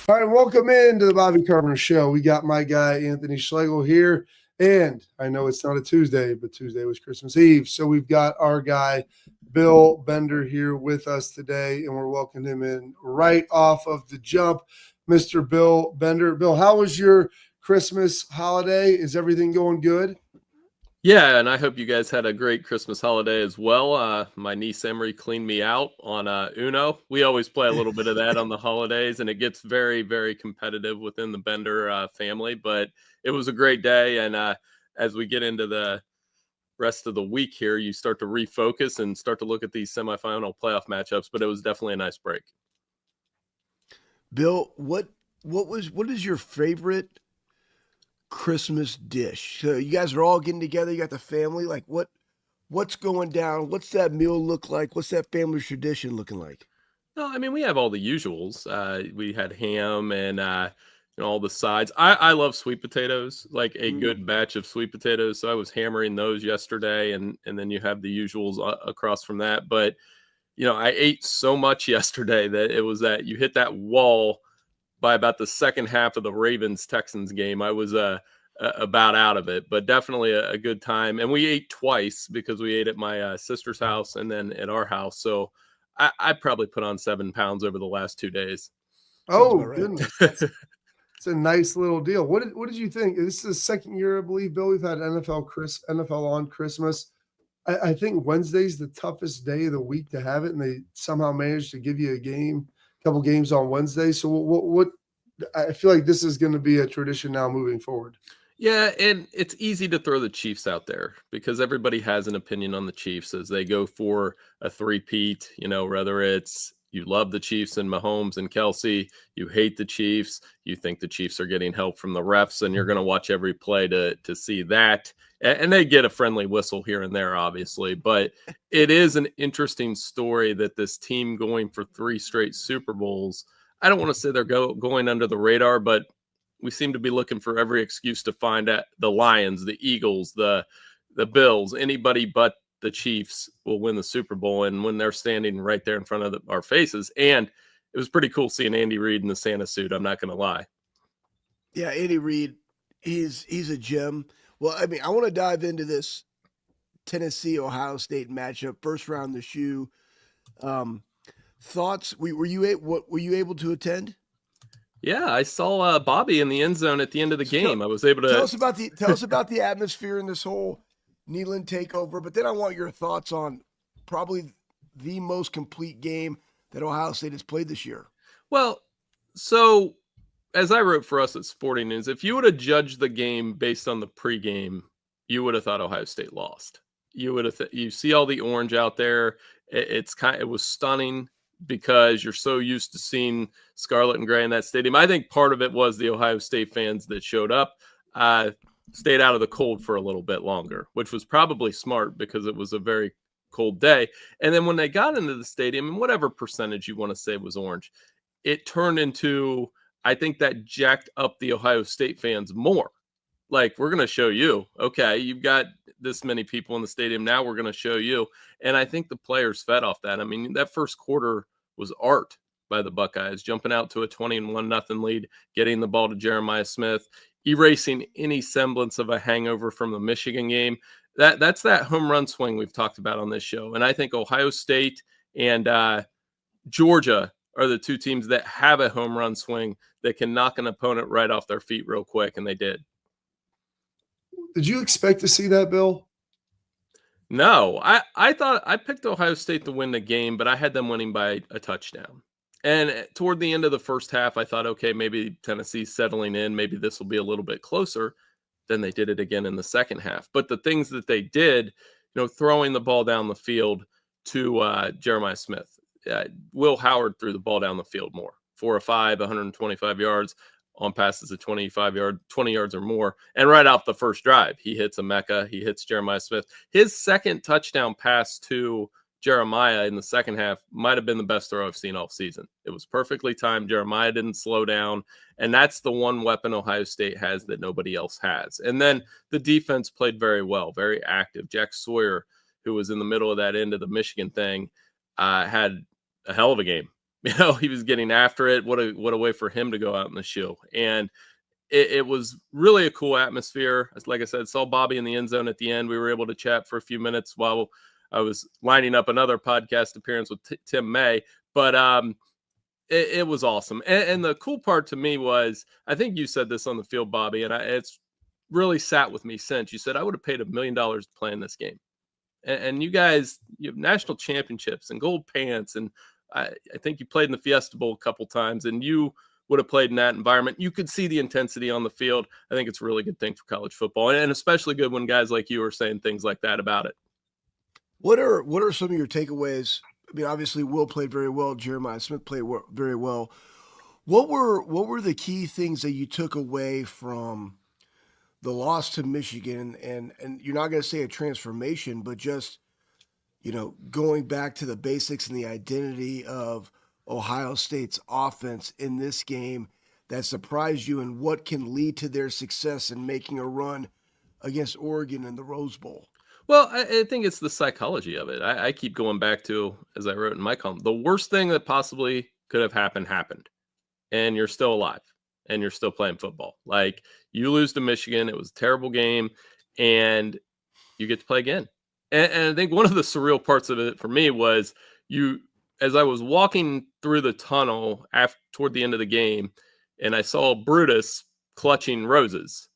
All right, welcome into the Bobby Carpenter Show. We got my guy, Anthony Schlegel, here. And I know it's not a Tuesday, but Tuesday was Christmas Eve. So we've got our guy, Bill Bender, here with us today, and we're welcoming him in right off of the jump. Mr. Bill Bender. Bill, how was your Christmas holiday? Is everything going good? Yeah, and I hope you guys had a great Christmas holiday as well. My niece Emery cleaned me out on Uno. We always play a little bit of that on the holidays, and it gets very, very competitive within the Bender family. But it was a great day, and as we get into the rest of the week here, you start to refocus and start to look at these semifinal playoff matchups. But it was definitely a nice break. Bill, what is your favorite Christmas dish? So you guys are all getting together. You got the family. Like what's going down? What's that meal look like? What's that family tradition looking like? No, I mean we have all the usuals. We had ham and all the sides. I love sweet potatoes, like a good batch of sweet potatoes. So I was hammering those yesterday, and then you have the usuals across from that. But I ate so much yesterday that it was that you hit that wall by about the second half of the Ravens-Texans game. I was about out of it, but definitely a good time. And we ate twice because we ate at my sister's house and then at our house. So I probably put on 7 pounds over the last 2 days. Oh, right. Goodness. It's a nice little deal. What did you think? This is the second year, I believe, Bill, we've had NFL on Christmas. I think Wednesday's the toughest day of the week to have it, and they somehow managed to give you a couple games on Wednesday. So what I feel like this is going to be a tradition now moving forward. Yeah, and it's easy to throw the Chiefs out there because everybody has an opinion on the Chiefs as they go for a three-peat, whether it's you love the Chiefs and Mahomes and Kelsey, you hate the Chiefs, you think the Chiefs are getting help from the refs, and you're going to watch every play to see that. And they get a friendly whistle here and there, obviously. But it is an interesting story that this team going for 3 straight Super Bowls, I don't want to say they're going under the radar, but we seem to be looking for every excuse to find out the Lions, the Eagles, the Bills, anybody but the Chiefs will win the Super Bowl. And when they're standing right there in front of our faces, and it was pretty cool seeing Andy Reid in the Santa suit. I'm not going to lie. Yeah, Andy Reid, he's a gem. Well, I mean, I want to dive into this Tennessee-Ohio State matchup, first round the shoe. Thoughts? Were you able to attend? Yeah, I saw Bobby in the end zone at the end of the game. I was able to tell us about the atmosphere in this whole Neyland takeover. But then I want your thoughts on probably the most complete game that Ohio State has played this year. Well, so as I wrote for us at Sporting News, if you would have judged the game based on the pregame, you would have thought Ohio State lost. You would have you see all the orange out there. It was stunning because you're so used to seeing scarlet and gray in that stadium. I think part of it was the Ohio State fans that showed up, stayed out of the cold for a little bit longer, which was probably smart because it was a very cold day. And then when they got into the stadium, and whatever percentage you want to say was orange, it turned into, I think that jacked up the Ohio State fans more. Like, we're going to show you, okay, you've got this many people in the stadium. Now we're going to show you. And I think the players fed off that. I mean, that first quarter was art by the Buckeyes, jumping out to a 21-0 lead, getting the ball to Jeremiah Smith, erasing any semblance of a hangover from the Michigan game. That's that home run swing we've talked about on this show. And I think Ohio State and Georgia are the two teams that have a home run swing that can knock an opponent right off their feet real quick, and they did. Did you expect to see that, Bill? No, I thought I picked Ohio State to win the game, but I had them winning by a touchdown. And toward the end of the first half, I thought, okay, maybe Tennessee's settling in. Maybe this will be a little bit closer. Then they did it again in the second half. But the things that they did, throwing the ball down the field to Jeremiah Smith, Will Howard threw the ball down the field more. 4 of 5, 125 yards on passes of 20 yards or more. And right off the first drive, he hits a Mecca. He hits Jeremiah Smith. His second touchdown pass to Jeremiah in the second half might have been the best throw I've seen all season. It was perfectly timed. Jeremiah didn't slow down. And that's the one weapon Ohio State has that nobody else has. And then the defense played very well, very active. Jack Sawyer, who was in the middle of that end of the Michigan thing, had a hell of a game. He was getting after it. What a way for him to go out in the shoe. And it was really a cool atmosphere. Like I said, saw Bobby in the end zone at the end. We were able to chat for a few minutes while I was lining up another podcast appearance with Tim May. But it was awesome. And the cool part to me was, I think you said this on the field, Bobby, and it's really sat with me since. You said, I would have paid $1 million to play in this game. And you guys, you have national championships and gold pants. And I think you played in the Fiesta Bowl a couple times, and you would have played in that environment. You could see the intensity on the field. I think it's a really good thing for college football, and especially good when guys like you are saying things like that about it. What are some of your takeaways? I mean, obviously, Will played very well. Jeremiah Smith played very well. What were the key things that you took away from the loss to Michigan? And you're not going to say a transformation, but just, going back to the basics and the identity of Ohio State's offense in this game that surprised you, and what can lead to their success in making a run against Oregon in the Rose Bowl? Well, I think it's the psychology of it. I keep going back to, as I wrote in my column, the worst thing that possibly could have happened, and you're still alive, and you're still playing football. Like, you lose to Michigan, it was a terrible game, and you get to play again. And I think one of the surreal parts of it for me was as I was walking through the tunnel toward the end of the game, and I saw Brutus clutching roses,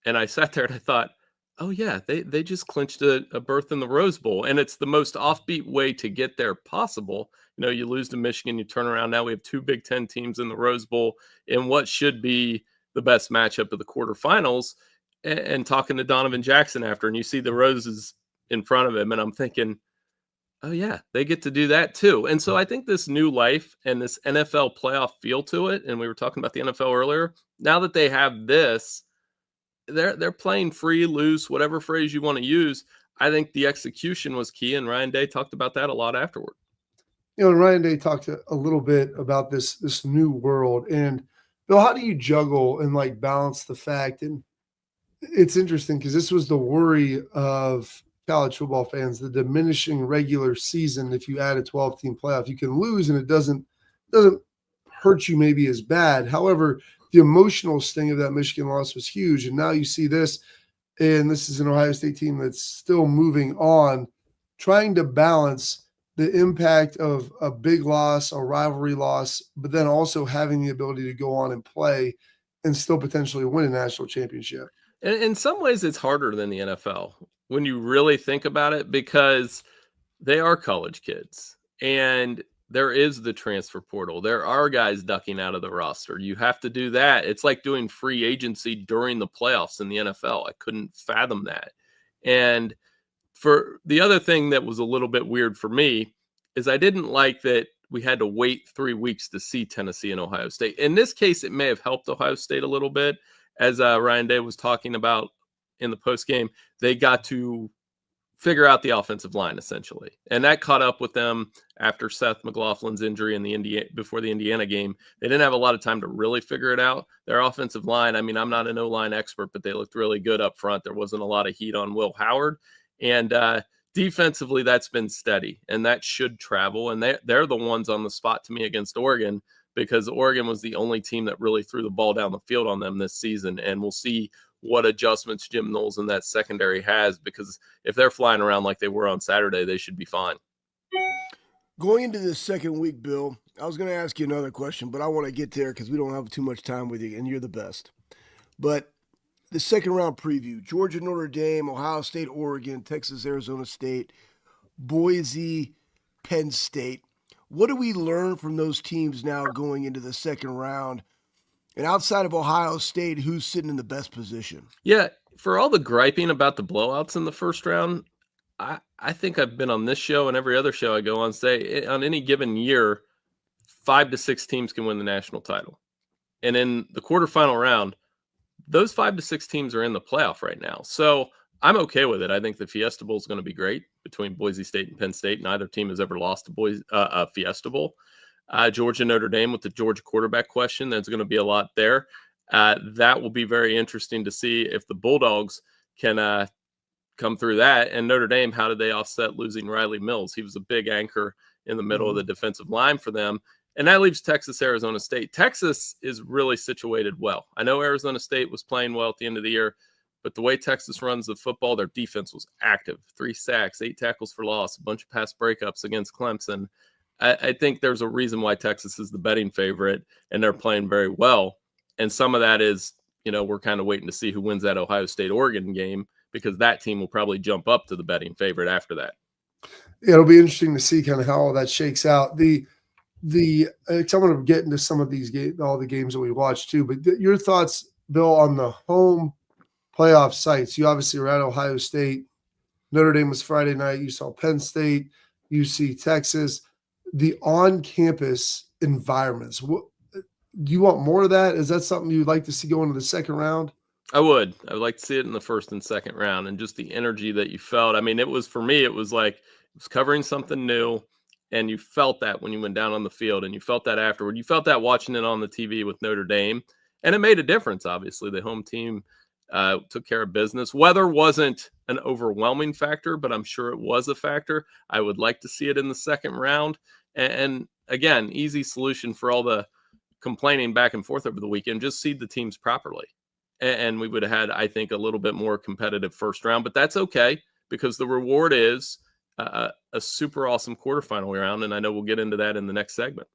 and I sat there and I thought, oh yeah, they just clinched a berth in the Rose Bowl, and it's the most offbeat way to get there possible. You lose to Michigan, you turn around. Now we have 2 Big Ten teams in the Rose Bowl in what should be the best matchup of the quarterfinals. And talking to Donovan Jackson after, and you see the roses in front of him, and I'm thinking, oh yeah, they get to do that too. And so I think this new life and this NFL playoff feel to it, and we were talking about the NFL earlier, now that they have this, they're playing free, loose, whatever phrase you want to use. I think the execution was key, and Ryan Day talked about that a lot afterward. Ryan Day talked a little bit about this new world. And Bill, how do you juggle and balance the fact? And it's interesting because this was the worry of college football fans, the diminishing regular season. If you add a 12-team playoff, you can lose, and it doesn't hurt you maybe as bad. However, the emotional sting of that Michigan loss was huge. And now you see this, and this is an Ohio State team that's still moving on, trying to balance the impact of a big loss, a rivalry loss, but then also having the ability to go on and play and still potentially win a national championship. And in some ways, it's harder than the NFL when you really think about it, because they are college kids, and there is the transfer portal. There are guys ducking out of the roster. You have to do that. It's like doing free agency during the playoffs in the NFL. I couldn't fathom that. And for the other thing that was a little bit weird for me is I didn't like that we had to wait 3 weeks to see Tennessee and Ohio State. In this case, it may have helped Ohio State a little bit. As Ryan Day was talking about in the postgame, they got to figure out the offensive line, essentially. And that caught up with them after Seth McLaughlin's injury before the Indiana game. They didn't have a lot of time to really figure it out. Their offensive line, I mean, I'm not an O-line expert, but they looked really good up front. There wasn't a lot of heat on Will Howard. And defensively, that's been steady, and that should travel. And they're the ones on the spot to me against Oregon, because Oregon was the only team that really threw the ball down the field on them this season. And we'll see what adjustments Jim Knowles in that secondary has, because if they're flying around like they were on Saturday, they should be fine. Going into this second week, Bill, I was going to ask you another question, but I want to get there because we don't have too much time with you, and you're the best. But the second round preview, Georgia, Notre Dame, Ohio State, Oregon, Texas, Arizona State, Boise, Penn State. What do we learn from those teams now going into the second round? And outside of Ohio State, who's sitting in the best position? Yeah, for all the griping about the blowouts in the first round, I think I've been on this show and every other show I go on, say on any given year, 5 to 6 teams can win the national title. And in the quarterfinal round, those 5 to 6 teams are in the playoff right now. So I'm okay with it. I think the Fiesta Bowl is going to be great between Boise State and Penn State. Neither team has ever lost a Fiesta Bowl. Georgia, Notre Dame with the Georgia quarterback question. There's going to be a lot there. That will be very interesting to see if the Bulldogs can come through that. And Notre Dame, how did they offset losing Riley Mills? He was a big anchor in the middle of the defensive line for them. And that leaves Texas, Arizona State. Texas is really situated well. I know Arizona State was playing well at the end of the year, but the way Texas runs the football, their defense was active. 3 sacks, 8 tackles for loss, a bunch of pass breakups against Clemson. I think there's a reason why Texas is the betting favorite, and they're playing very well. And some of that is, we're kind of waiting to see who wins that Ohio State-Oregon game, because that team will probably jump up to the betting favorite after that. Yeah, it'll be interesting to see kind of how all that shakes out. I'm going to get into some of these all the games that we watched too, but your thoughts, Bill, on the home playoff sites. You obviously were at Ohio State. Notre Dame was Friday night. You saw Penn State, UC, Texas. The on-campus environments. Do you want more of that? Is that something you'd like to see go into the second round? I would like to see it in the first and second round, and just the energy that you felt. I mean, for me, it was like it was covering something new, and you felt that when you went down on the field, and you felt that afterward. You felt that watching it on the TV with Notre Dame, and it made a difference. Obviously, the home team took care of business. Weather wasn't an overwhelming factor, but I'm sure it was a factor. I would like to see it in the second round. And again, easy solution for all the complaining back and forth over the weekend, just seed the teams properly. And we would have had, I think, a little bit more competitive first round, but that's okay, because the reward is a super awesome quarterfinal round. And I know we'll get into that in the next segment.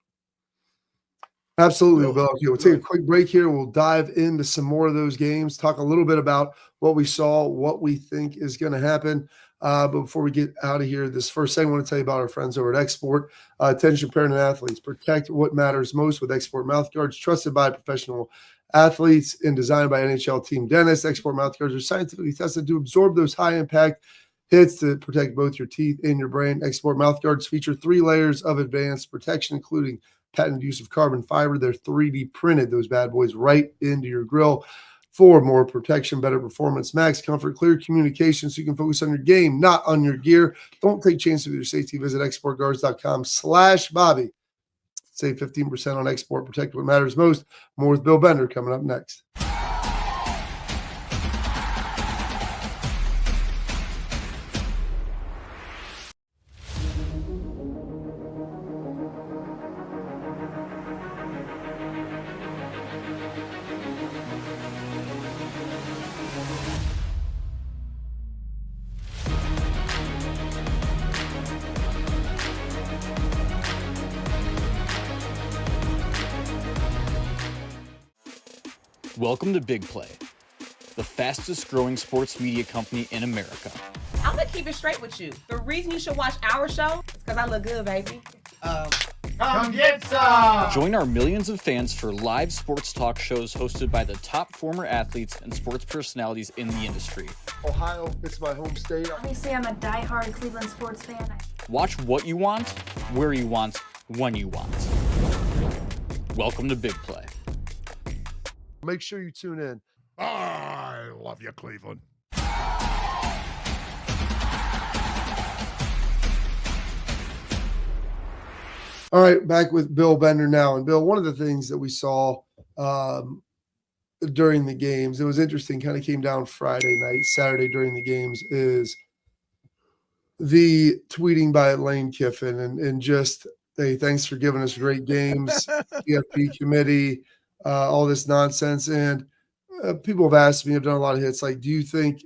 Absolutely, Bill. Okay, we'll take a quick break here. We'll dive into some more of those games, talk a little bit about what we saw, what we think is going to happen. But before we get out of here, this first segment, I want to tell you about our friends over at Export. Attention parent and athletes, protect what matters most with Export mouthguards, trusted by professional athletes and designed by NHL team dentists. Export mouthguards are scientifically tested to absorb those high-impact hits to protect both your teeth and your brain. Export mouthguards feature 3 layers of advanced protection, including patented use of carbon fiber. They're 3D printed, those bad boys, right into your grill for more protection, better performance, max comfort, clear communication, so you can focus on your game, not on your gear. Don't take chances with your safety. Visit exportguards.com/Bobby. Save 15% on Export. Protect what matters most. More with Bill Bender coming up next. Welcome to Big Play, the fastest growing sports media company in America. I'm gonna keep it straight with you. The reason you should watch our show is because I look good, baby. Come get some! Join our millions of fans for live sports talk shows hosted by the top former athletes and sports personalities in the industry. Ohio, it's my home state. Obviously, I'm a diehard Cleveland sports fan. Watch what you want, where you want, when you want. Welcome to Big Play. Make sure you tune in. I love you, Cleveland. All right, back with Bill Bender now. And Bill, one of the things that we saw during the games, it was interesting, kind of came down Friday night, Saturday during the games, is the tweeting by Lane Kiffin and just, hey, thanks for giving us great games, CFP committee, all this nonsense. And people have asked me, I've done a lot of hits, like, do you think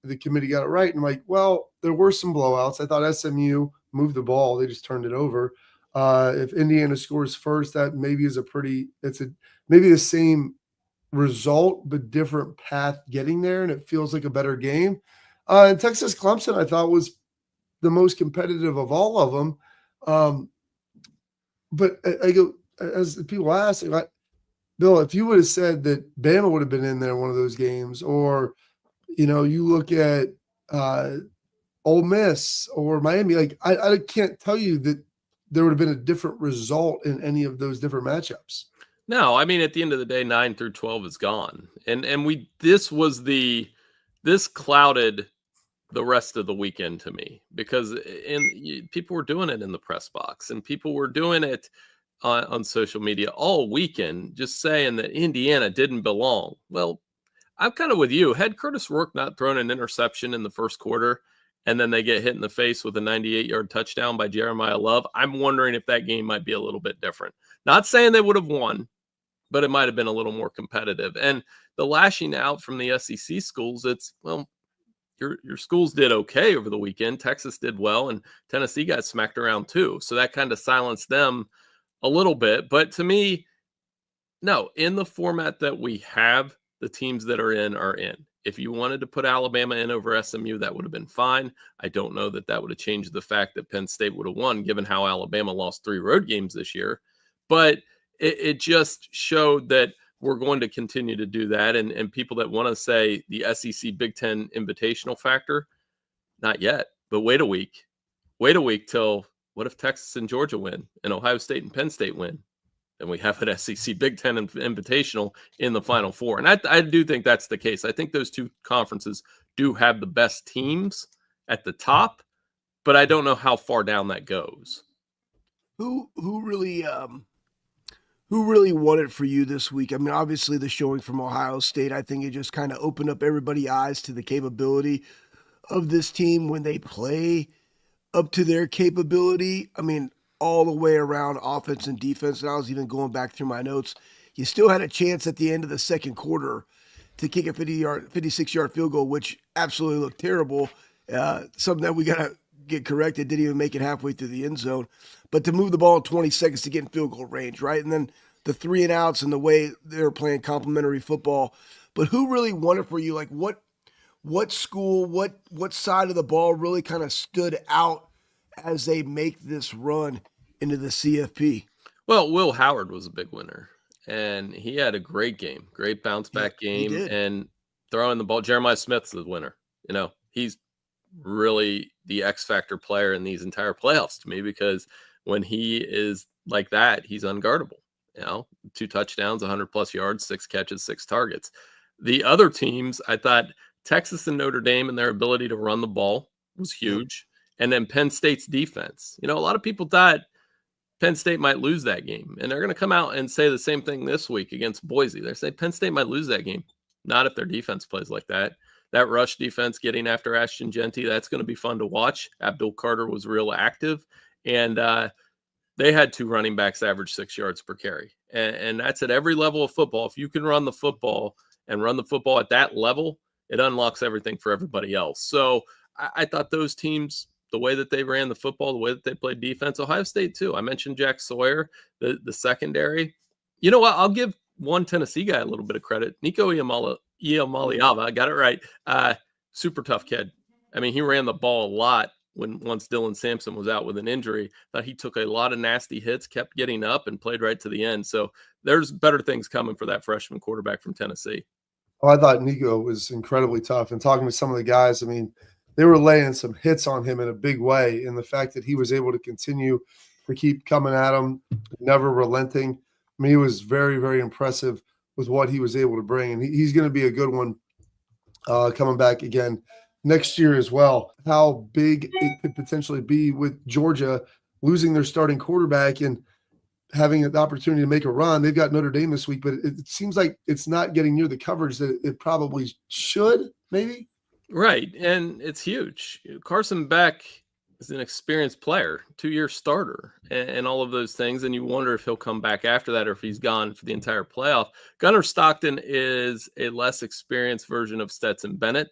the committee got it right? And I'm like, well, there were some blowouts. I thought SMU moved the ball. They just turned it over. If Indiana scores first, that maybe is maybe the same result, but different path getting there. And it feels like a better game. And Texas Clemson, I thought, was the most competitive of all of them. But I go, as people ask, like, Bill, if you would have said that Bama would have been in there one of those games, or, you look at Ole Miss or Miami, like I can't tell you that there would have been a different result in any of those different matchups. No, I mean, at the end of the day, 9 through 12 is gone. And this clouded the rest of the weekend to me, because people were doing it in the press box, and people were doing it on social media all weekend, just saying that Indiana didn't belong. Well, I'm kind of with you. Had Curtis Rourke not thrown an interception in the first quarter, and then they get hit in the face with a 98-yard touchdown by Jeremiah Love. I'm wondering if that game might be a little bit different. Not saying they would have won, but it might have been a little more competitive. And the lashing out from the SEC schools, it's, well, your schools did okay over the weekend. Texas did well, and Tennessee got smacked around too. So that kind of silenced them a little bit. But to me, no, in the format that we have, the teams that are in are in. If you wanted to put Alabama in over SMU, that would have been fine. I don't know that that would have changed the fact that Penn State would have won, given how Alabama lost 3 road games this year. But it just showed that we're going to continue to do that. And people that want to say the SEC Big Ten invitational factor, not yet, but wait a week. Wait a week till what if Texas and Georgia win and Ohio State and Penn State win? And we have an SEC Big Ten invitational in the Final Four. And I do think that's the case. I think those two conferences do have the best teams at the top, but I don't know how far down that goes. Who really won it for you this week? I mean, obviously the showing from Ohio State, I think it just kind of opened up everybody's eyes to the capability of this team when they play up to their capability. I mean, all the way around offense and defense. And I was even going back through my notes. You still had a chance at the end of the second quarter to kick a 56-yard field goal, which absolutely looked terrible. Something that we got to get corrected. Didn't even make it halfway through the end zone. But to move the ball in 20 seconds to get in field goal range, right? And then the 3 and outs and the way they were playing complementary football. But who really won it for you? Like what school, what side of the ball really kind of stood out as they make this run into the CFP? Well, Will Howard was a big winner, and he had a great game, great bounce back game, and throwing the ball. Jeremiah Smith's the winner. You know, he's really the X factor player in these entire playoffs to me, because when he is like that, he's unguardable. You know, 2 touchdowns, 100+ yards, 6 catches, 6 targets. The other teams, I thought Texas and Notre Dame and their ability to run the ball was huge. And then Penn State's defense. You know, a lot of people thought Penn State might lose that game. And they're going to come out and say the same thing this week against Boise. They're saying Penn State might lose that game. Not if their defense plays like that. That rush defense getting after Ashton Genty, that's going to be fun to watch. Abdul Carter was real active. And they had 2 running backs average 6 yards per carry. And that's at every level of football. If you can run the football and run the football at that level, it unlocks everything for everybody else. So I thought those teams, the way that they ran the football, the way that they played defense, Ohio State too. I mentioned Jack Sawyer, the secondary. You know what? I'll give one Tennessee guy a little bit of credit. Nico Iamaleava, I got it right. Super tough kid. I mean, he ran the ball a lot once Dylan Sampson was out with an injury. Thought he took a lot of nasty hits, kept getting up, and played right to the end. So there's better things coming for that freshman quarterback from Tennessee. Oh, I thought Nico was incredibly tough. And talking to some of the guys, I mean, they were laying some hits on him in a big way. And the fact that he was able to continue to keep coming at him, never relenting. I mean, he was very, very impressive with what he was able to bring. And he's going to be a good one coming back again next year as well. How big it could potentially be with Georgia losing their starting quarterback and having an opportunity to make a run. They've got Notre Dame this week, but it seems like it's not getting near the coverage that it probably should, maybe. Right, and it's huge. Carson Beck is an experienced player, 2-year starter, and all of those things, and you wonder if he'll come back after that or if he's gone for the entire playoff. Gunnar Stockton is a less experienced version of Stetson Bennett.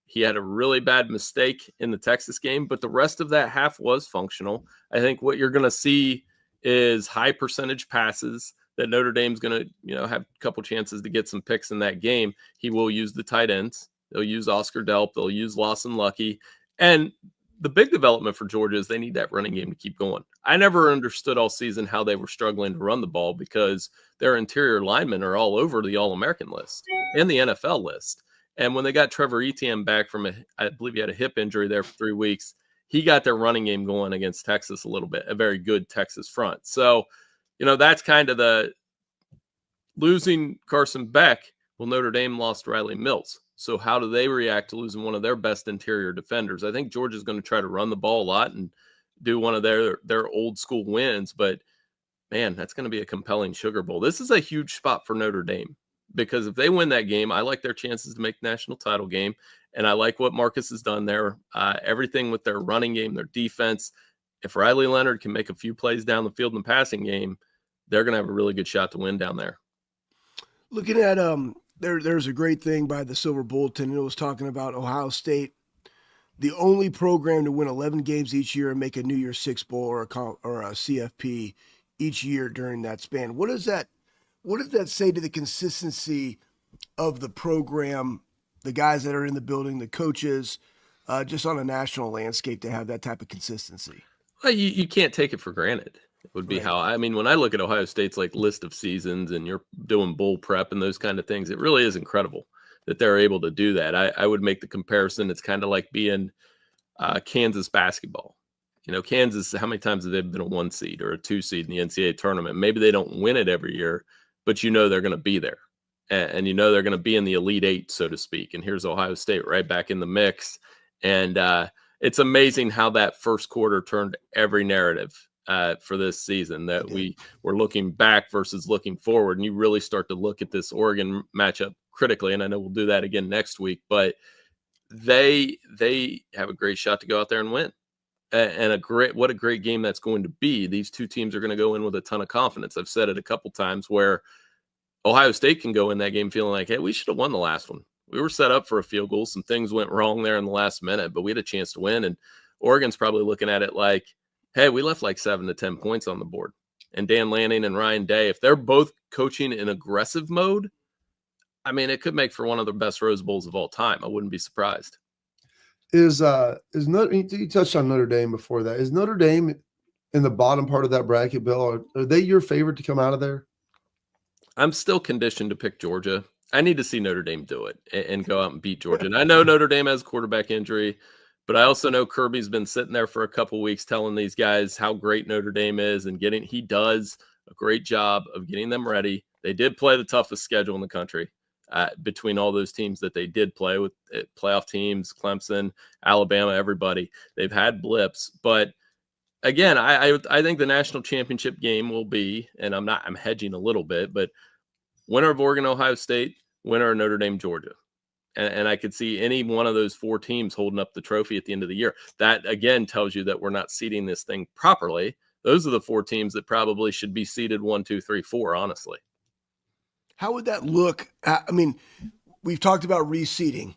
He had a really bad mistake in the Texas game, but the rest of that half was functional. I think what you're going to see is high percentage passes that Notre Dame's going to, have a couple chances to get some picks in that game. He will use the tight ends. They'll use Oscar Delp. They'll use Lawson Lucky. And the big development for Georgia is they need that running game to keep going. I never understood all season how they were struggling to run the ball because their interior linemen are all over the All-American list and the NFL list. And when they got Trevor Etienne back from I believe he had a hip injury there for 3 weeks, he got their running game going against Texas a little bit, a very good Texas front. So, that's kind of the losing Carson Beck. Well, Notre Dame lost Riley Mills. So how do they react to losing one of their best interior defenders? I think Georgia's going to try to run the ball a lot and do one of their old school wins. But, man, that's going to be a compelling Sugar Bowl. This is a huge spot for Notre Dame because if they win that game, I like their chances to make the national title game. And I like what Marcus has done there. Everything with their running game, their defense. If Riley Leonard can make a few plays down the field in the passing game, they're going to have a really good shot to win down there. Looking at there's a great thing by the Silver Bulletin, and it was talking about Ohio State, the only program to win 11 games each year and make a New Year's Six Bowl or a CFP each year during that span. What does that say to the consistency of the program, the guys that are in the building, the coaches, just on a national landscape to have that type of consistency? Well, you can't take it for granted. It would be Right. when I look at Ohio State's like list of seasons and you're doing bowl prep and those kind of things, it really is incredible that they're able to do that. I would make the comparison. It's kind of like being Kansas basketball. Kansas, how many times have they been a 1 seed or a 2 seed in the NCAA tournament? Maybe they don't win it every year, but they're going to be there. And they're going to be in the Elite Eight, so to speak. And here's Ohio State right back in the mix. And it's amazing how that first quarter turned every narrative for this season, that we were looking back versus looking forward. And you really start to look at this Oregon matchup critically. And I know we'll do that again next week, but they have a great shot to go out there and win. And what a great game that's going to be. These two teams are going to go in with a ton of confidence. I've said it a couple times where Ohio State can go in that game feeling like, hey, we should have won the last one. We were set up for a field goal. Some things went wrong there in the last minute, but we had a chance to win. And Oregon's probably looking at it like, hey, we left like 7 to 10 points on the board. And Dan Lanning and Ryan Day, if they're both coaching in aggressive mode, it could make for one of the best Rose Bowls of all time. I wouldn't be surprised. You touched on Notre Dame before that. Is Notre Dame in the bottom part of that bracket, Bill? Are they your favorite to come out of there? I'm still conditioned to pick Georgia. I need to see Notre Dame do it and go out and beat Georgia. And I know Notre Dame has a quarterback injury, but I also know Kirby's been sitting there for a couple weeks telling these guys how great Notre Dame is, and he does a great job of getting them ready. They did play the toughest schedule in the country between all those teams that they did play with, playoff teams, Clemson, Alabama, everybody. They've had blips, but again, I think the national championship game will be, and I'm hedging a little bit, but winner of Oregon, Ohio State, winner of Notre Dame, Georgia. And I could see any one of those 4 teams holding up the trophy at the end of the year. That, again, tells you that we're not seeding this thing properly. Those are the 4 teams that probably should be seeded 1, 2, 3, 4, honestly. How would that look? We've talked about reseeding,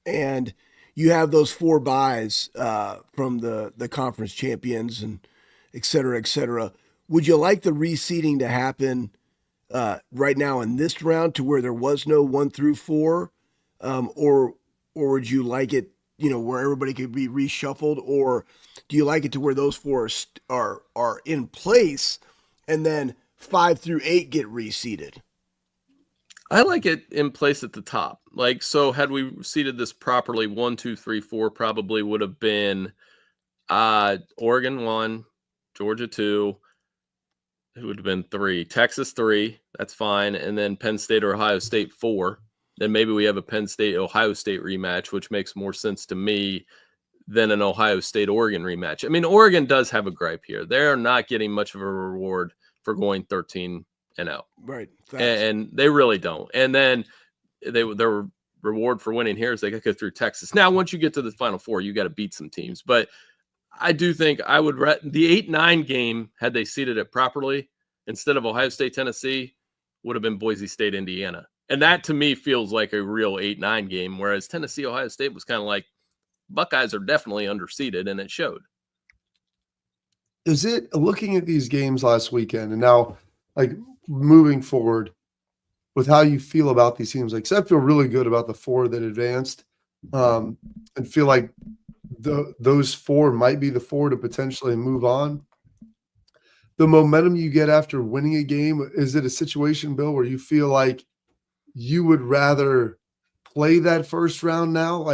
and you have those 4 buys from the conference champions and et cetera, et cetera. Would you like the reseeding to happen right now in this round to where there was no 1 through 4? Or would you like it, where everybody could be reshuffled? Or do you like it to where those 4 are in place and then 5 through 8 get reseeded? I like it in place at the top. So had we seeded this properly, 1, 2, 3, 4 probably would have been Oregon 1, Georgia 2, it would have been 3, Texas 3, that's fine, and then Penn State or Ohio State 4. Then maybe we have a Penn State-Ohio State rematch, which makes more sense to me than an Ohio State-Oregon rematch. Oregon does have a gripe here. They're not getting much of a reward for going 13-0. Right. And they really don't. And then their reward for winning here is they got to go through Texas. Now, once you get to the Final Four, you got to beat some teams. But I do think I would the 8-9 game, had they seeded it properly, instead of Ohio State, Tennessee, would have been Boise State, Indiana. And that, to me, feels like a real 8-9 game, whereas Tennessee, Ohio State was kind of like, Buckeyes are definitely underseeded, and it showed. Is it, looking at these games last weekend and now, moving forward with how you feel about these teams, I feel really good about the 4 that advanced and feel like those 4 might be the 4 to potentially move on. The momentum you get after winning a game, is it a situation, Bill, where you feel like you would rather play that first round now?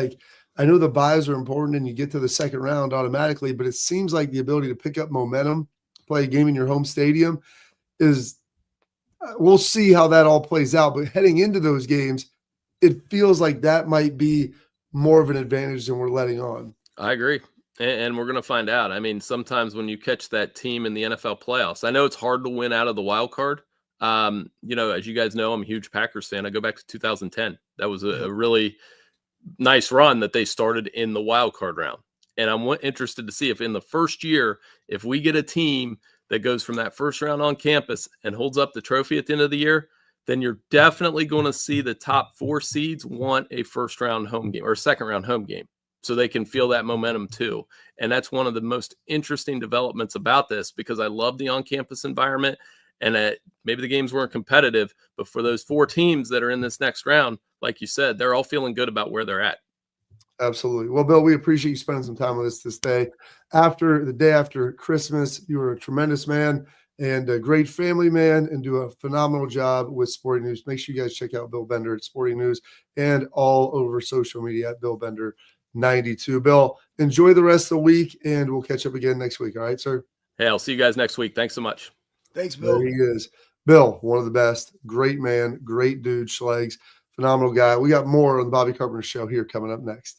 I know the buys are important and you get to the second round automatically, but it seems like the ability to pick up momentum, play a game in your home stadium is, we'll see how that all plays out. But heading into those games, it feels like that might be more of an advantage than we're letting on. I agree. And we're going to find out. Sometimes when you catch that team in the NFL playoffs, I know it's hard to win out of the wild card. As you guys know, I'm a huge Packers fan. I go back to 2010. That was a really nice run that they started in the wild card round. And I'm interested to see if in the first year, if we get a team that goes from that first round on campus and holds up the trophy at the end of the year, then you're definitely going to see the top 4 seeds want a first round home game or second round home game so they can feel that momentum too. And that's one of the most interesting developments about this, because I love the on-campus environment, and maybe the games weren't competitive, but for those 4 teams that are in this next round, like you said, they're all feeling good about where they're at. Absolutely. Well, Bill, we appreciate you spending some time with us this day. After the day after Christmas, you were a tremendous man and a great family man and do a phenomenal job with Sporting News. Make sure you guys check out Bill Bender at Sporting News and all over social media at Bill Bender 92. Bill, enjoy the rest of the week, and we'll catch up again next week. All right, sir? Hey, I'll see you guys next week. Thanks so much. Thanks, Bill. There he is. Bill, one of the best. Great man, great dude, Schlegs. Phenomenal guy. We got more on the Bobby Carpenter Show here coming up next.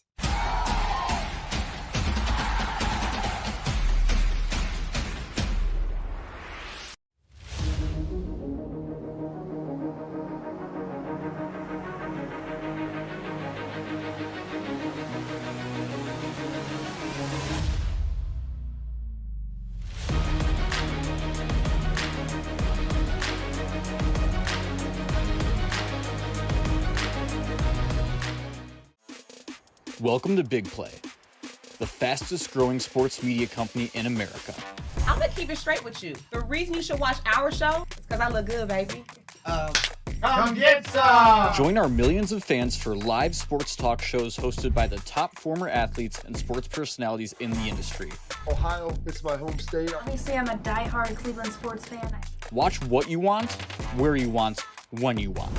Welcome to Big Play, the fastest growing sports media company in America. I'm gonna keep it straight with you. The reason you should watch our show is because I look good, baby. Come get some! Join our millions of fans for live sports talk shows hosted by the top former athletes and sports personalities in the industry. Ohio, it's my home state. Obviously, I'm a diehard Cleveland sports fan. Watch what you want, where you want, when you want.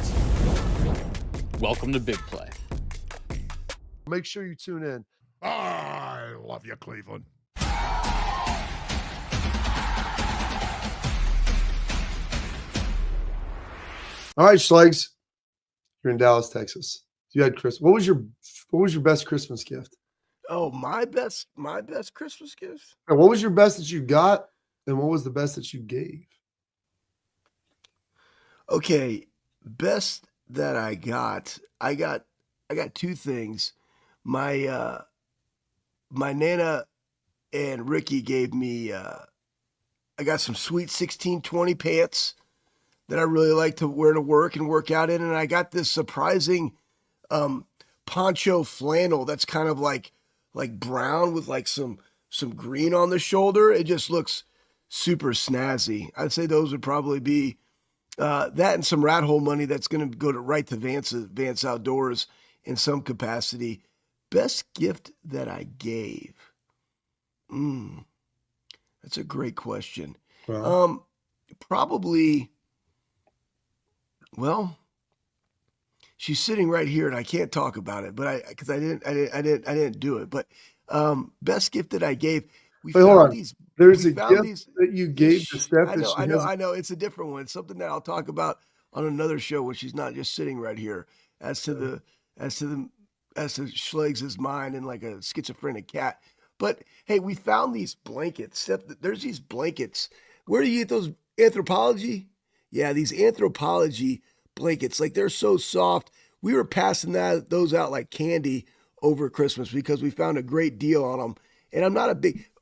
Welcome to Big Play. Make sure you tune in. I love you, Cleveland. All right, Schlegs. You're in Dallas, Texas. You had Christmas. What was your best Christmas gift? Oh, my best Christmas gift? And what was your best that you got, and what was the best that you gave? Okay, best that I got 2 things. My Nana and Ricky gave me I got some sweet 1620 pants that I really like to wear to work and work out in, and I got this surprising poncho flannel that's kind of like brown with like some green on the shoulder. It just looks super snazzy. I'd say those would probably be that and some rat hole money that's going to go right to Vance Outdoors in some capacity. Best gift that I gave. That's a great question. Wow. Probably. Well, she's sitting right here, and I can't talk about it, but because I didn't do it. But best gift that I gave. Wait, hold on. There's a gift that you gave to Steph. I know. It's a different one. It's something that I'll talk about on another show when she's not just sitting right here. As to Schlegs' mind and like a schizophrenic cat. But hey, we found these blankets. Steph, there's these blankets. Where do you get those? Anthropology? Yeah, these Anthropology blankets. Like, they're so soft. We were passing those out like candy over Christmas because we found a great deal on them. And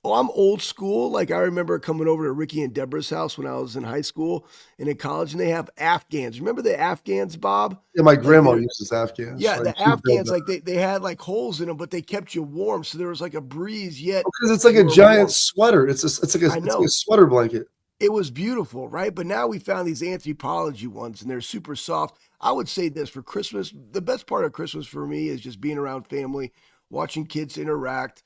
I'm old school. Like, I remember coming over to Ricky and Deborah's house when I was in high school and in college, and they have Afghans. Remember the Afghans, Bob? Yeah, my grandma uses Afghans. Yeah, the Afghans, like they had like holes in them, but they kept you warm, so there was like a breeze. Yet because it's like a giant sweater. It's like a sweater blanket. It was beautiful, right? But now we found these Anthropology ones, and they're super soft. I would say this for Christmas. The best part of Christmas for me is just being around family, watching kids interact.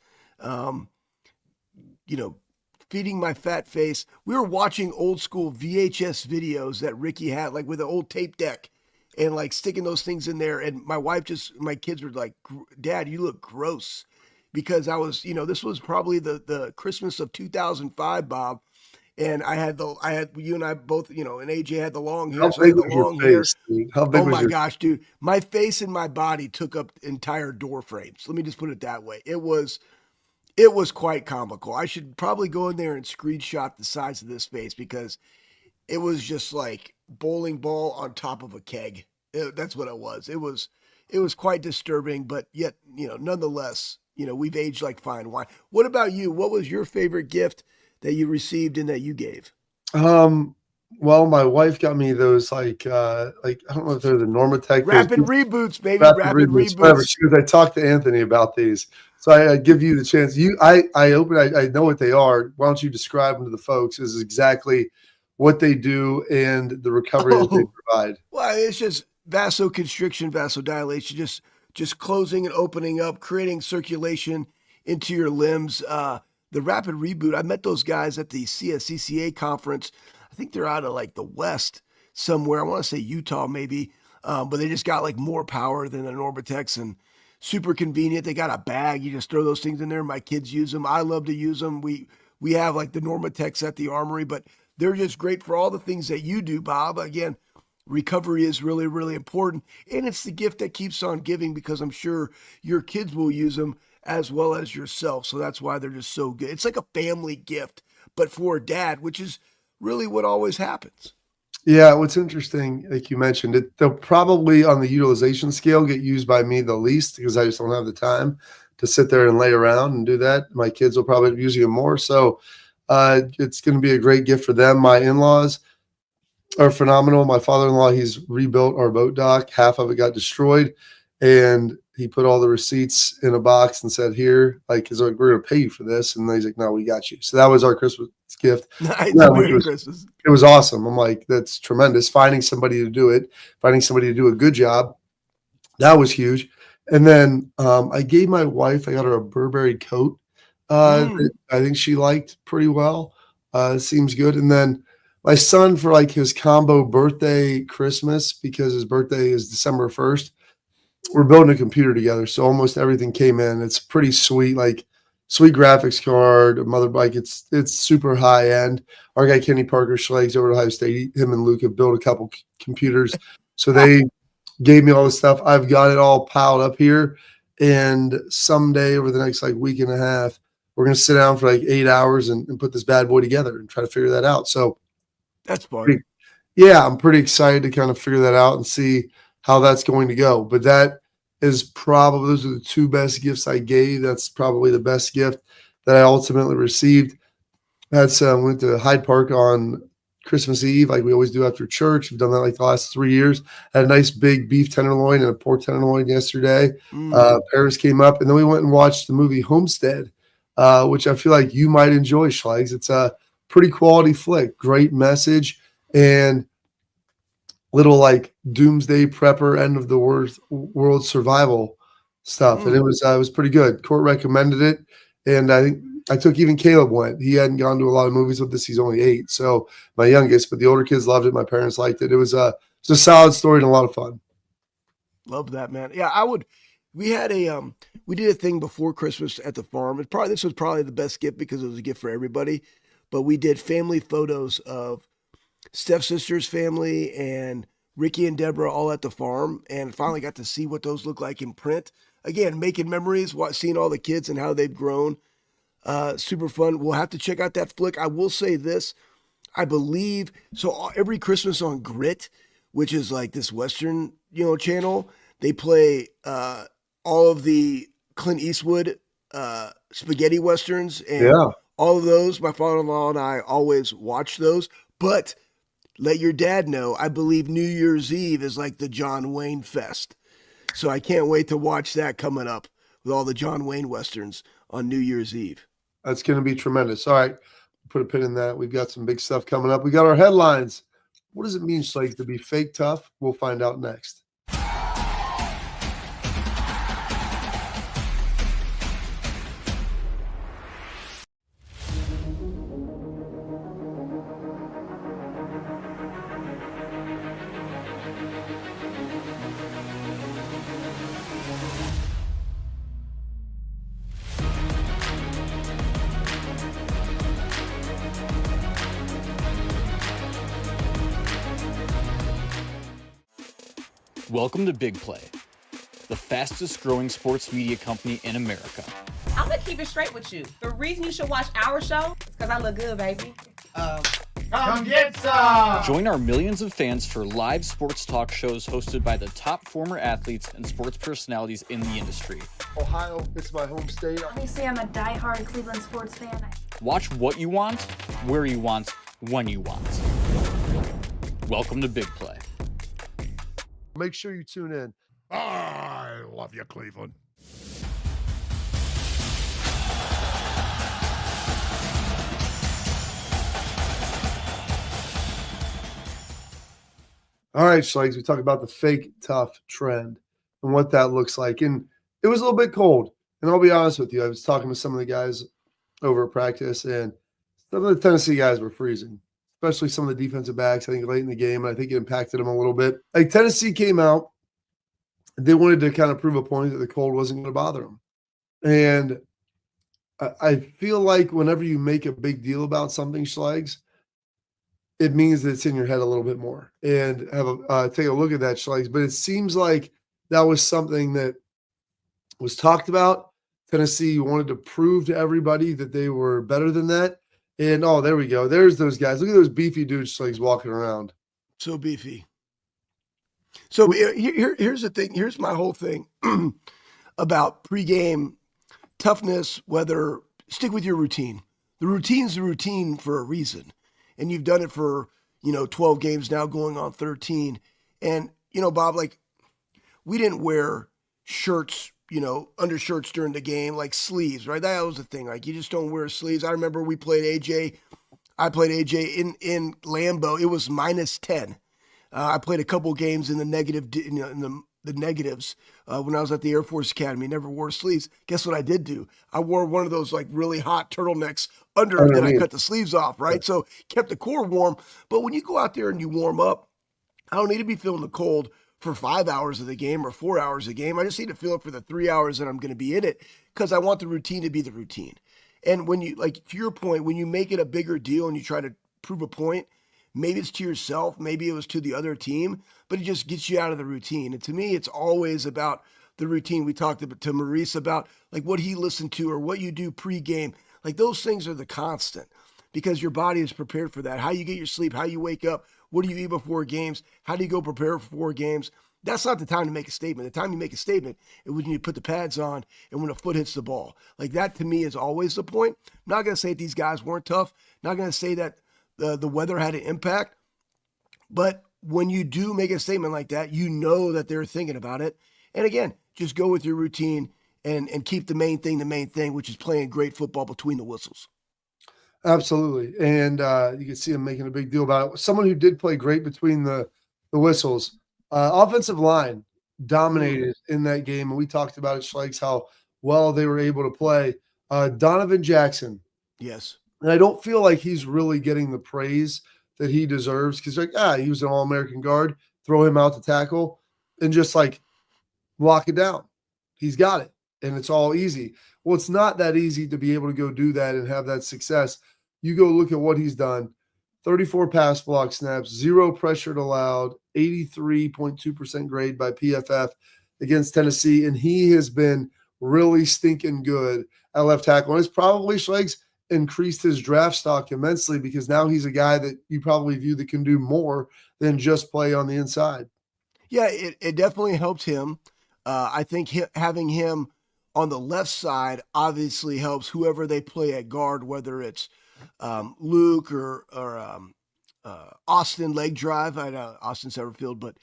Feeding my fat face. We were watching old school VHS videos that Ricky had, like with an old tape deck, and like sticking those things in there. And my kids were like, "Dad, you look gross," because I was, this was probably the Christmas of 2005, Bob. And I had you and I both, and AJ had the long hair. How big was your face, dude? How big was my gosh, dude. My face and my body took up entire door frames. Let me just put it that way. It was quite comical. I should probably go in there and screenshot the size of this face because it was just like bowling ball on top of a keg. That's what it was. It it was quite disturbing, but yet, nonetheless, we've aged like fine wine. What about you? What was your favorite gift that you received and that you gave? Well, my wife got me those like I don't know if they're the Normatec. Rapid reboots, baby. Rapid reboots. Whatever. She goes, I talked to Anthony about these. So I give you the chance. I know what they are. Why don't you describe them to the folks? This is exactly what they do and the recovery that they provide. Well, it's just vasoconstriction, vasodilation, just closing and opening up, creating circulation into your limbs. The rapid reboot, I met those guys at the CSCCA conference. I think they're out of like the West somewhere. I want to say Utah maybe, but they just got like more power than the Normatecs and super convenient. They got a bag. You just throw those things in there. My kids use them. I love to use them. We have like the Normatecs at the Armory, but they're just great for all the things that you do, Bob. Again, recovery is really, really important. And it's the gift that keeps on giving because I'm sure your kids will use them as well as yourself. So that's why they're just so good. It's like a family gift, but for a dad, which is really what always happens. Yeah, what's interesting, like you mentioned, they'll probably on the utilization scale get used by me the least because I just don't have the time to sit there and lay around and do that. My kids will probably be using them more. So it's going to be a great gift for them. My in-laws are phenomenal. My father-in-law, he's rebuilt our boat dock. Half of it got destroyed. And he put all the receipts in a box and said, here, like, we're going to pay you for this. And he's like, no, we got you. So that was our Christmas gift. Nice. Yeah, Merry Christmas. It was awesome. I'm like, that's tremendous. Finding somebody to do it, finding somebody to do a good job. That was huge. And then I gave my wife, I got her a Burberry coat. That I think she liked pretty well. Seems good. And then my son for like his combo birthday Christmas, because his birthday is December 1st, we're building a computer together. So almost everything came in. It's pretty sweet, like sweet graphics card, a mother bike. It's super high end. Our guy, Kenny Parker Schlegs over at Ohio State, him and Luke have built a couple computers. So they gave me all the stuff. I've got it all piled up here. And someday over the next like week and a half, we're going to sit down for like 8 hours and put this bad boy together and try to figure that out. So that's fun. I'm pretty excited to kind of figure that out and see how that's going to go. But that is probably, those are the two best gifts I gave. That's probably the best gift that I ultimately received. That's went to Hyde Park on Christmas Eve, like we always do after church. We've done that like the last 3 years. Had a nice big beef tenderloin and a pork tenderloin yesterday. Paris came up, and then we went and watched the movie Homestead, which I feel like you might enjoy, Schlegs. It's a pretty quality flick, great message, and little like doomsday prepper, end of the world survival stuff. And it was pretty good. Court recommended it. And I think I took even Caleb went. He hadn't gone to a lot of movies with this. He's only 8. So my youngest, but the older kids loved it. My parents liked it. It was a solid story and a lot of fun. Love that, man. Yeah, we had we did a thing before Christmas at the farm. This was probably the best gift because it was a gift for everybody. But we did family photos of Steph's sister's family and Ricky and Deborah all at the farm, and finally got to see what those look like in print. Again, making memories, seeing all the kids and how they've grown. Super fun. We'll have to check out that flick. I will say this. I believe, so every Christmas on Grit, which is like this Western, channel, they play all of the Clint Eastwood spaghetti Westerns. And all of those, my father-in-law and I always watch those. But let your dad know, I believe New Year's Eve is like the John Wayne Fest. So I can't wait to watch that coming up with all the John Wayne Westerns on New Year's Eve. That's going to be tremendous. All right, put a pin in that. We've got some big stuff coming up. We got our headlines. What does it mean, Schlegs, to be fake tough? We'll find out next. Welcome to Big Play, the fastest growing sports media company in America. I'm gonna keep it straight with you. The reason you should watch our show is because I look good, baby. Come Come get some! Join our millions of fans for live sports talk shows hosted by the top former athletes and sports personalities in the industry. Ohio, it's my home state. Obviously, I'm a diehard Cleveland sports fan. Watch what you want, where you want, when you want. Welcome to Big Play. Make sure you tune in. I love you, Cleveland. All right, Schlegs, we talk about the fake tough trend and what that looks like. And it was a little bit cold. And I'll be honest with you, I was talking to some of the guys over at practice, and some of the Tennessee guys were freezing, especially some of the defensive backs, I think, late in the game. And I think it impacted them a little bit. Like, Tennessee came out, they wanted to kind of prove a point that the cold wasn't going to bother them. And I feel like whenever you make a big deal about something, Schlegs, it means that it's in your head a little bit more. And have a take a look at that, Schlegs. But it seems like that was something that was talked about. Tennessee wanted to prove to everybody that they were better than that. And, oh, there we go. There's those guys. Look at those beefy dudes, Schlegs, walking around. So beefy. So here's the thing. Here's my whole thing about pregame toughness, whether stick with your routine. The routine's the routine for a reason. And you've done it for, 12 games now going on 13. And, Bob, like, we didn't wear shirts, undershirts during the game, like sleeves, right? That was the thing. Like, you just don't wear sleeves. I remember I played AJ in Lambeau. It was -10. I played a couple games in the negative, in the negatives when I was at the Air Force Academy. Never wore sleeves. Guess what I did do? I wore one of those like really hot turtlenecks under, then I cut the sleeves off, right? So kept the core warm. But when you go out there and you warm up, I don't need to be feeling the cold for 5 hours of the game or 4 hours of the game. I just need to feel it for the 3 hours that I'm going to be in it because I want the routine to be the routine. And when you, like, to your point, when you make it a bigger deal and you try to prove a point, maybe it's to yourself, maybe it was to the other team, but it just gets you out of the routine. And to me, it's always about the routine. We talked to Maurice about like what he listened to or what you do pregame. Like those things are the constant because your body is prepared for that. How you get your sleep, how you wake up, what do you eat before games, how do you go prepare for 4 games? That's not the time to make a statement. The time you make a statement is when you put the pads on and when a foot hits the ball. Like that to me is always the point. I'm not going to say that these guys weren't tough. I'm not going to say that the weather had an impact. But when you do make a statement like that, you know that they're thinking about it. And again, just go with your routine and keep the main thing, which is playing great football between the whistles. Absolutely. And you can see him making a big deal about it. Someone who did play great between the whistles. Offensive line dominated in that game, and we talked about it, Schlegs, how well they were able to play. Donovan Jackson. Yes. And I don't feel like he's really getting the praise that he deserves because, he was an All-American guard. Throw him out to tackle and just, lock it down. He's got it, and it's all easy. Well, it's not that easy to be able to go do that and have that success. You go look at what he's done. 34 pass block snaps, 0 pressure allowed, 83.2% grade by PFF against Tennessee, and he has been really stinking good at left tackle. And it's probably, Schlegs, increased his draft stock immensely because now he's a guy that you probably view that can do more than just play on the inside. Yeah, it definitely helped him. I think having him on the left side obviously helps whoever they play at guard, whether it's Luke or Austin leg drive. I know Austin Severfield, but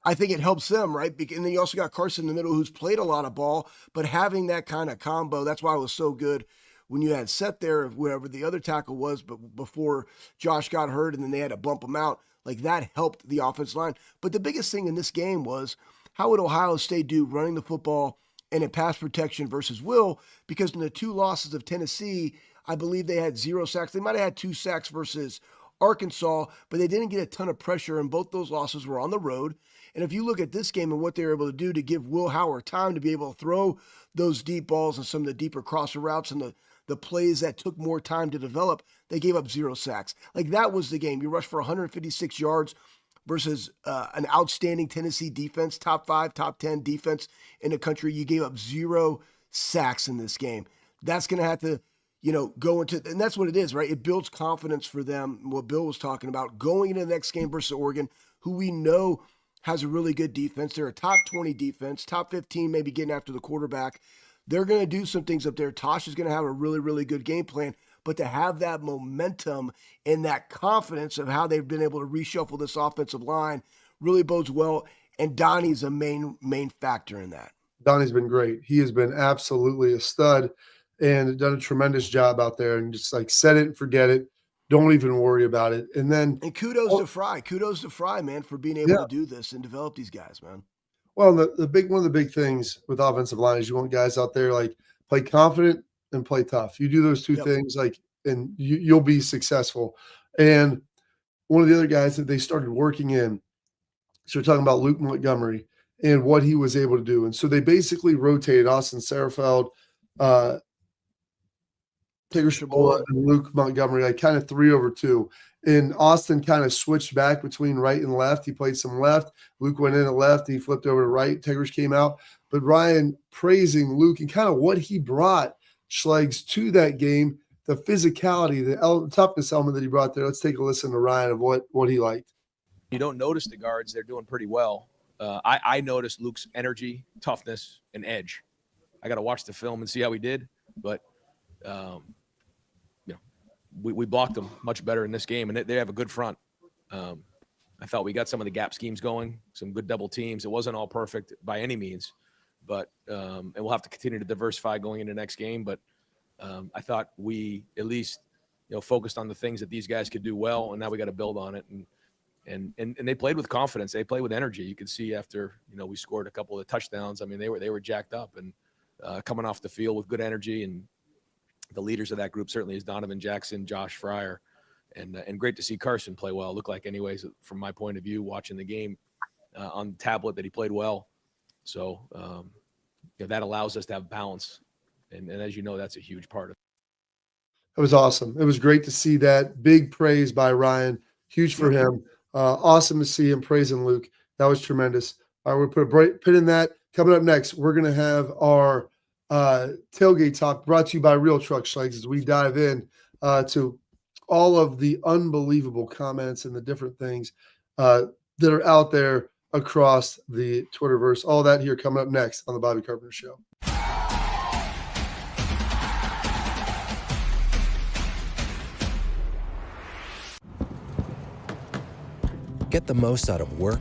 I think it helps them, right? And then you also got Carson in the middle who's played a lot of ball, but having that kind of combo, that's why it was so good when you had Seth there, whoever the other tackle was, but before Josh got hurt and then they had to bump him out, like that helped the offensive line. But the biggest thing in this game was how would Ohio State do running the football and in pass protection versus Will? Because in the 2 losses of Tennessee, I believe they had 0 sacks. They might have had 2 sacks versus Arkansas, but they didn't get a ton of pressure, and both those losses were on the road. And if you look at this game and what they were able to do to give Will Howard time to be able to throw those deep balls and some of the deeper crosser routes and the plays that took more time to develop, they gave up 0 sacks. Like that was the game. You rushed for 156 yards versus an outstanding Tennessee defense, top 5, top 10 defense in the country. You gave up 0 sacks in this game. That's going to have to, go into, and that's what it is, right? It builds confidence for them. What Bill was talking about, going into the next game versus Oregon, who we know has a really good defense. They're a top 20 defense, top 15, maybe getting after the quarterback. They're going to do some things up there. Tosh is going to have a really, really good game plan. But to have that momentum and that confidence of how they've been able to reshuffle this offensive line really bodes well. And Donnie's a main factor in that. Donnie's been great. He has been absolutely a stud and done a tremendous job out there, and just like set it and forget it. Don't even worry about it. And kudos to Fry. Kudos to Fry, man, for being able to do this and develop these guys, man. Well, one of the big things with offensive line is you want guys out there like play confident and play tough. You do those two things, and you'll be successful. And one of the other guys that they started working in, so we're talking about Luke Montgomery and what he was able to do. And so they basically rotated Austin Sarafeld, Tigger Shabola, and Luke Montgomery, like kind of 3-over-2. And Austin kind of switched back between right and left. He played some left. Luke went in at left. He flipped over to right. Tigers came out. But Ryan praising Luke and kind of what he brought, Schlegs, to that game, the physicality, the toughness element that he brought there. Let's take a listen to Ryan of what he liked. You don't notice the guards. They're doing pretty well. I noticed Luke's energy, toughness, and edge. I got to watch the film and see how he did. But, we blocked them much better in this game, and they have a good front. I thought we got some of the gap schemes going, some good double teams. It wasn't all perfect by any means, but and we'll have to continue to diversify going into the next game. But I thought we at least focused on the things that these guys could do well, and now we got to build on it. And they played with confidence. They played with energy. You could see after we scored a couple of touchdowns. I mean, they were jacked up and coming off the field with good energy. And the leaders of that group certainly is Donovan Jackson, Josh Fryer, and great to see Carson play well. It looked like, anyways, from my point of view, watching the game on the tablet, that he played well. So that allows us to have balance, and as you know, that's a huge part of it. It was awesome. It was great to see that. Big praise by Ryan. Huge for him. Awesome to see him praising Luke. That was tremendous. All right, we'll put a pin in that. Coming up next, we're going to have our tailgate talk brought to you by RealTruck, Schlegs, as we dive in to all of the unbelievable comments and the different things that are out there across the Twitterverse. All that here coming up next on the Bobby Carpenter Show. Get the most out of work,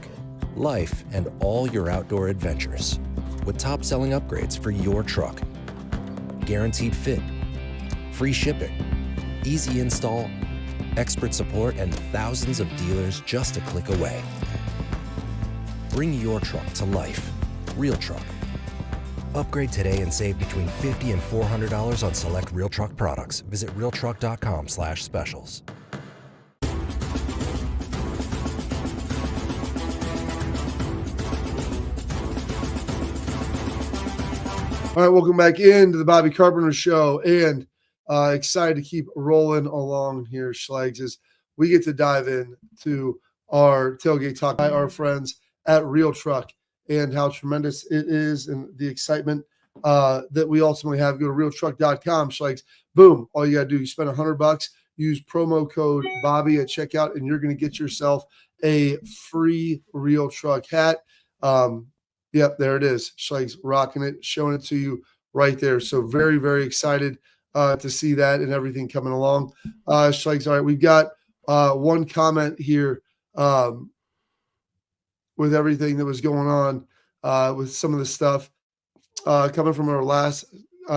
life, and all your outdoor adventures with top-selling upgrades for your truck. Guaranteed fit, free shipping, easy install, expert support, and thousands of dealers just a click away. Bring your truck to life. RealTruck. Upgrade today and save between $50 and $400 on select RealTruck products. Visit realtruck.com/specials. All right, welcome back into the Bobby Carpenter Show, and excited to keep rolling along here, Schlegs, as we get to dive in to our tailgate talk by our friends at RealTruck and how tremendous it is and the excitement that we ultimately have. Go to realtruck.com, Schlegs. Boom, all you got to do, you spend $100, use promo code Bobby at checkout, and you're going to get yourself a free RealTruck hat. Yep, there it is. Schlegs rocking it, showing it to you right there. So very, very excited to see that and everything coming along. Schlegs, all right, we've got one comment here with everything that was going on with some of the stuff coming from our last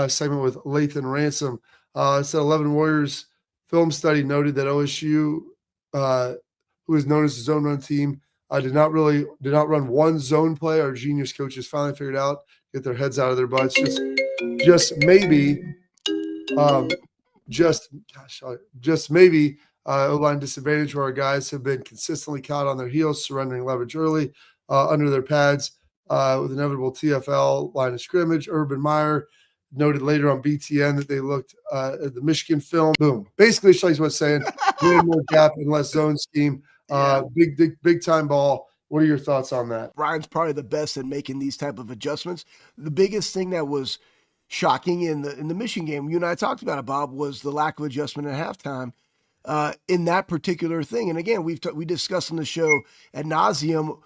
segment with Lathan Ransom. It said 11 Warriors film study noted that OSU, who is known as the zone run team, did not run one zone play. Our genius coaches finally figured out, get their heads out of their butts. Just maybe, O-line disadvantage where our guys have been consistently caught on their heels, surrendering leverage early under their pads with inevitable TFL line of scrimmage. Urban Meyer noted later on BTN that they looked at the Michigan film. Boom. Basically, Schlegs was saying more gap and less zone scheme. Big time ball. What are your thoughts on that? Ryan's probably the best at making these type of adjustments. The biggest thing that was shocking in the Michigan game, you and I talked about it, Bob, was the lack of adjustment at halftime in that particular thing. And again, we discussed on the show ad nauseum,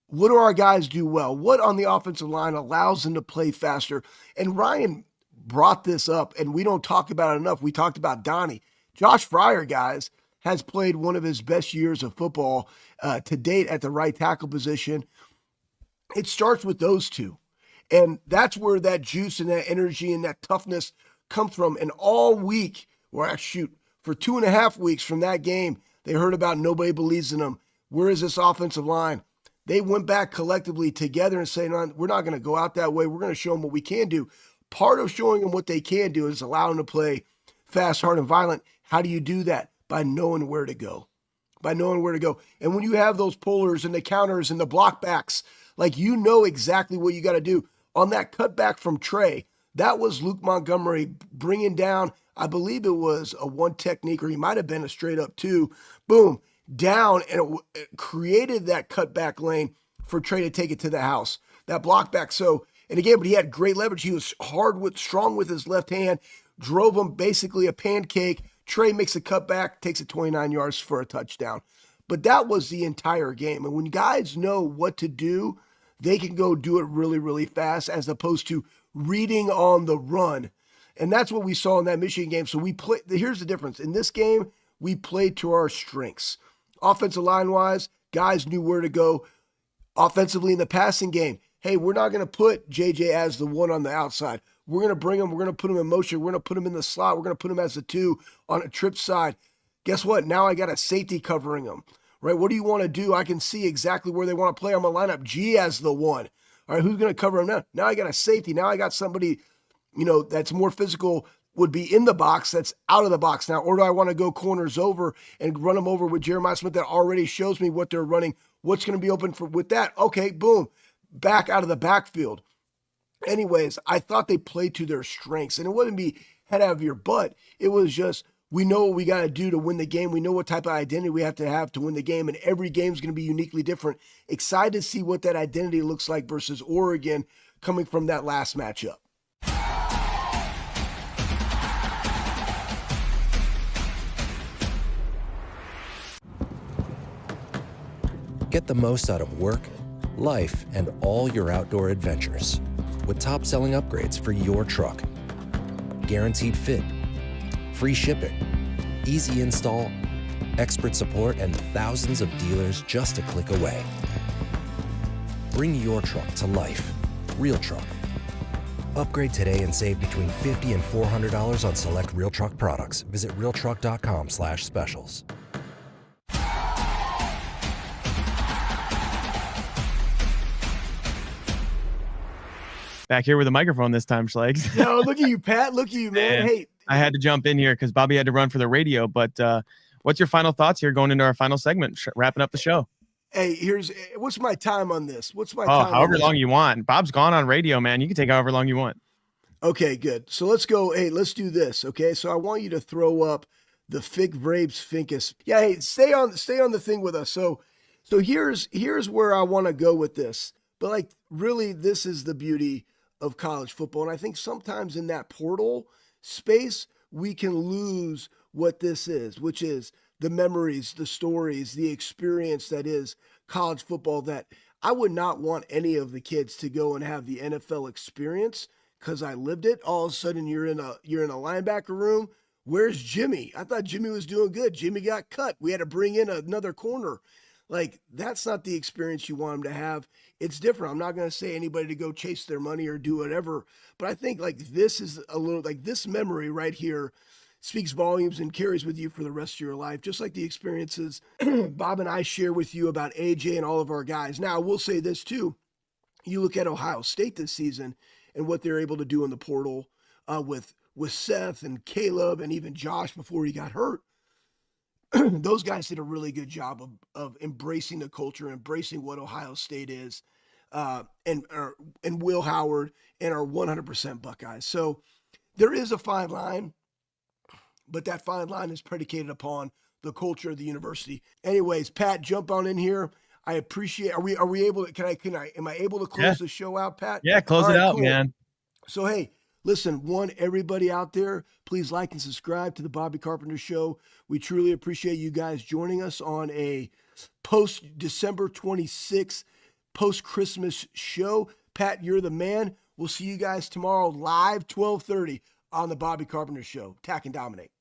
what do our guys do well? What on the offensive line allows them to play faster? And Ryan brought this up, and we don't talk about it enough. We talked about Donnie. Josh Fryer, guys, has played one of his best years of football to date at the right tackle position. It starts with those two. And that's where that juice and that energy and that toughness come from. And all week, for 2.5 weeks from that game, they heard about nobody believes in them. Where is this offensive line? They went back collectively together and saying, no, we're not going to go out that way. We're going to show them what we can do. Part of showing them what they can do is allow them to play fast, hard, and violent. How do you do that? By knowing where to go. And when you have those pullers and the counters and the block backs, like, you know exactly what you got to do. On that cutback from Trey, that was Luke Montgomery bringing down, I believe it was a one technique, or he might have been a straight up two. Boom, down, and it created that cutback lane for Trey to take it to the house. That block back. So, and again, but he had great leverage. He was strong with his left hand, drove him basically a pancake. Trey makes a cutback, takes it 29 yards for a touchdown. But that was the entire game. And when guys know what to do, they can go do it really, really fast, as opposed to reading on the run. And that's what we saw in that Michigan game. So here's the difference. In this game, we played to our strengths. Offensive line-wise, guys knew where to go. Offensively in the passing game, hey, we're not going to put JJ as the one on the outside. We're going to bring him. We're going to put him in motion. We're going to put him in the slot. We're going to put him as a two on a trip side. Guess what? Now I got a safety covering him, right? What do you want to do? I can see exactly where they want to play. I'm going to line up G as the one. All right, who's going to cover him now? Now I got a safety. Now I got somebody, that's more physical, would be in the box, that's out of the box now. Or do I want to go corners over and run them over with Jeremiah Smith that already shows me what they're running, what's going to be open with that? Okay, boom, back out of the backfield. Anyways, I thought they played to their strengths, and it wouldn't be head out of your butt. It was just, we know what we got to do to win the game. We know what type of identity we have to win the game, and every game is going to be uniquely different. Excited to see what that identity looks like versus Oregon coming from that last matchup. Get the most out of work, life, and all your outdoor adventures with top-selling upgrades for your truck. Guaranteed fit, free shipping, easy install, expert support, and thousands of dealers just a click away. Bring your truck to life. RealTruck. Upgrade today and save between $50 and $400 on select RealTruck products. Visit realtruck.com/specials. Back here with a microphone this time, Schlegs. Yo, look at you, Pat. Look at you, man. Hey, I had to jump in here because Bobby had to run for the radio. But what's your final thoughts here going into our final segment, wrapping up the show? Hey, what's my time on this? What's my time? However long you want. Bob's gone on radio, man. You can take however long you want. Okay, good. So let's go. Hey, let's do this. Okay, so I want you to throw up the Fig Vrabes Finkus. Yeah, hey, stay on the thing with us. So here's where I want to go with this. But like, really, this is the beauty of college football. And I think sometimes in that portal space, we can lose what this is, which is the memories, the stories, the experience that is college football, that I would not want any of the kids to go and have the NFL experience because I lived it. All of a sudden you're in a linebacker room. Where's Jimmy? I thought Jimmy was doing good. Jimmy got cut. We had to bring in another corner. Like, that's not the experience you want them to have. It's different. I'm not going to say anybody to go chase their money or do whatever, but I think like this is a little like this memory right here speaks volumes and carries with you for the rest of your life, just like the experiences Bob and I share with you about AJ and all of our guys. Now, I will say this too. You look at Ohio State this season and what they're able to do in the portal with Seth and Caleb and even Josh before he got hurt. Those guys did a really good job of embracing the culture, embracing what Ohio State is, and Will Howard and our 100% Buckeyes. So there is a fine line, but that fine line is predicated upon the culture of the university. Anyways, Pat, jump on in here. I appreciate. Are we able to? Am I able to close the show out, Pat? Yeah, close it out, cool. man. So, hey, listen, everybody out there, please like and subscribe to the Bobby Carpenter Show. We truly appreciate you guys joining us on a post-December 26th, post-Christmas show. Pat, you're the man. We'll see you guys tomorrow live, 12:30 on the Bobby Carpenter Show. Tack and dominate.